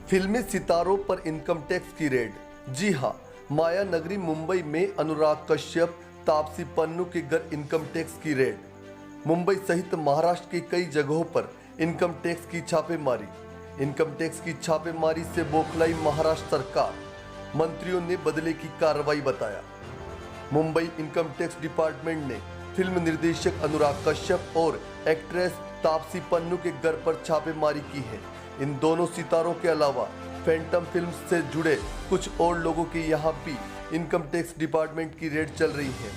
फिल्मी सितारों पर इनकम टैक्स की रेड। जी हां, माया नगरी मुंबई में अनुराग कश्यप, तापसी पन्नू के घर इनकम टैक्स की रेड। मुंबई सहित महाराष्ट्र की कई जगहों पर इनकम टैक्स की छापेमारी। इनकम टैक्स की छापेमारी से बौखलाई महाराष्ट्र सरकार, मंत्रियों ने बदले की कार्रवाई बताया। मुंबई इनकम टैक्स डिपार्टमेंट ने फिल्म निर्देशक अनुराग कश्यप और एक्ट्रेस तापसी पन्नू के घर पर छापेमारी की है। इन दोनों सितारों के अलावा फैंटम फिल्म्स से जुड़े कुछ और लोगों के यहाँ भी इनकम टैक्स डिपार्टमेंट की रेड चल रही है।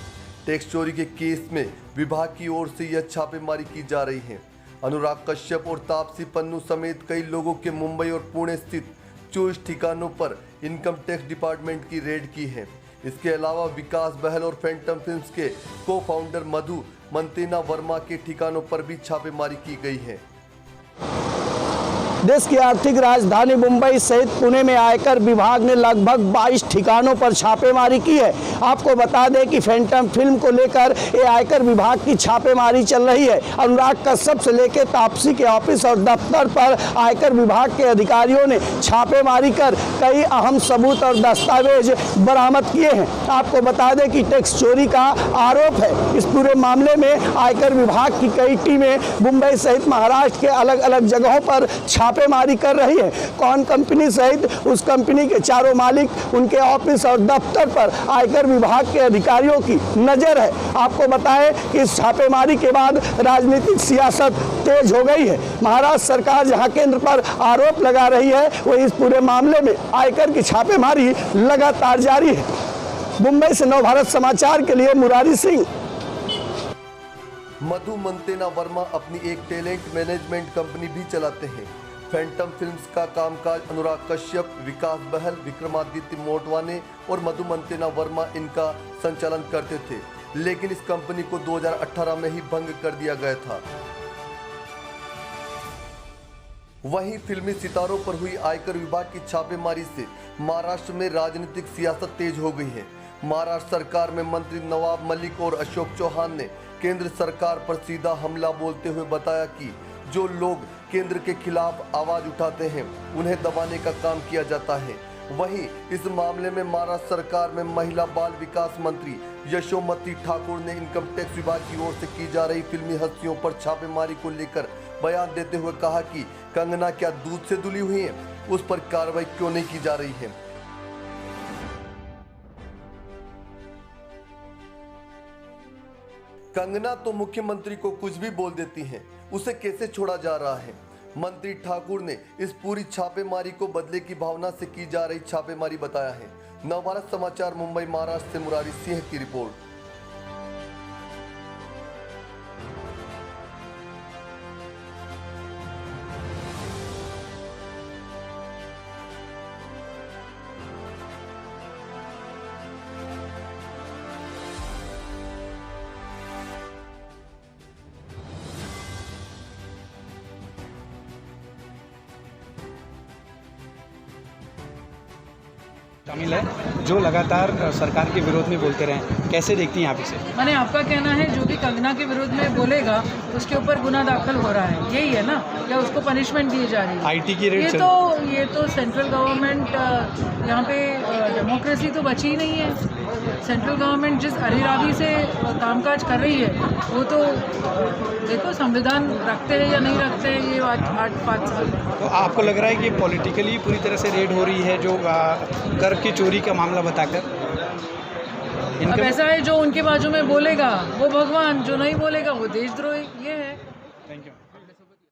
टैक्स चोरी के केस में विभाग की ओर से यह छापेमारी की जा रही है। अनुराग कश्यप और तापसी पन्नू समेत कई लोगों के मुंबई और पुणे स्थित 24 ठिकानों पर इनकम टैक्स डिपार्टमेंट की रेड की है। इसके अलावा विकास बहल और फैंटम फिल्म्स के को फाउंडर मधु मंतेना वर्मा के ठिकानों पर भी छापेमारी की गई है। देश की आर्थिक राजधानी मुंबई सहित पुणे में आयकर विभाग ने लगभग 22 ठिकानों पर छापेमारी की है। आपको बता दें कि फैंटम फिल्म को लेकर ये आयकर विभाग की छापेमारी चल रही है। अनुराग कश्यप से लेकर तापसी के ऑफिस और दफ्तर पर आयकर विभाग के अधिकारियों ने छापेमारी कर कई अहम सबूत और दस्तावेज बरामद किए हैं। आपको बता दें कि टैक्स चोरी का आरोप है। इस पूरे मामले में आयकर विभाग की कई टीमें मुंबई सहित महाराष्ट्र के अलग अलग जगहों पर छापेमारी कर रही है। कौन कंपनी सहित उस कंपनी के चारों मालिक, उनके ऑफिस और दफ्तर पर आयकर विभाग के अधिकारियों की नजर है। आपको बताएं कि इस छापेमारी के बाद राजनीतिक सियासत तेज हो गई है। महाराष्ट्र सरकार जहां केंद्र पर आरोप लगा रही है, वही इस पूरे मामले में आयकर की छापेमारी लगातार जारी है। मुंबई से नवभारत समाचार के लिए मुरारी सिंह। मधु मंतेना वर्मा अपनी एक टैलेंट मैनेजमेंट कंपनी भी चलाते हैं। फैंटम फिल्म्स का कामकाज अनुराग कश्यप, विकास बहल, विक्रमादित्य मोटवाने और मधु मंतेना वर्मा इनका संचालन करते थे, लेकिन इस कंपनी को 2018 में ही भंग कर दिया गया था। वहीं फिल्मी सितारों पर हुई आयकर विभाग की छापेमारी से महाराष्ट्र में राजनीतिक सियासत तेज हो गई है। महाराष्ट्र सरकार में मंत्री नवाब मलिक और अशोक चौहान ने केंद्र सरकार पर सीधा हमला बोलते हुए बताया कि जो लोग केंद्र के खिलाफ आवाज उठाते हैं उन्हें दबाने का काम किया जाता है। वहीं इस मामले में महाराष्ट्र सरकार में महिला बाल विकास मंत्री यशोमती ठाकुर ने इनकम टैक्स विभाग की ओर से की जा रही फिल्मी हस्तियों पर छापेमारी को लेकर बयान देते हुए कहा कि कंगना क्या दूध से धुली हुई है, उस पर कार्रवाई क्यों नहीं की जा रही है। कंगना तो मुख्यमंत्री को कुछ भी बोल देती हैं, उसे कैसे छोड़ा जा रहा है। मंत्री ठाकुर ने इस पूरी छापेमारी को बदले की भावना से की जा रही छापेमारी बताया है। नवभारत समाचार मुंबई महाराष्ट्र से मुरारी सिंह की रिपोर्ट। शामिल है जो लगातार सरकार के विरोध में बोलते रहे। कैसे देखती हैं आप इसे? मैंने आपका कहना है जो भी कंगना के विरोध में बोलेगा उसके ऊपर गुना दाखिल हो रहा है, यही है ना, या उसको पनिशमेंट दी जा रही है? आईटी की रेट ये तो सेंट्रल गवर्नमेंट, यहाँ पे डेमोक्रेसी तो बची ही नहीं है। सेंट्रल गवर्नमेंट जिस अरिरावी से कामकाज कर रही है वो तो देखो संविधान रखते हैं या नहीं रखते हैं, ये 8-5 साल। तो आपको लग रहा है कि पॉलिटिकली पूरी तरह से रेड हो रही है जो कर की चोरी का मामला बताकर? अब ऐसा है जो उनके बाजू में बोलेगा वो भगवान, जो नहीं बोलेगा वो देशद्रोही, ये है। Thank you.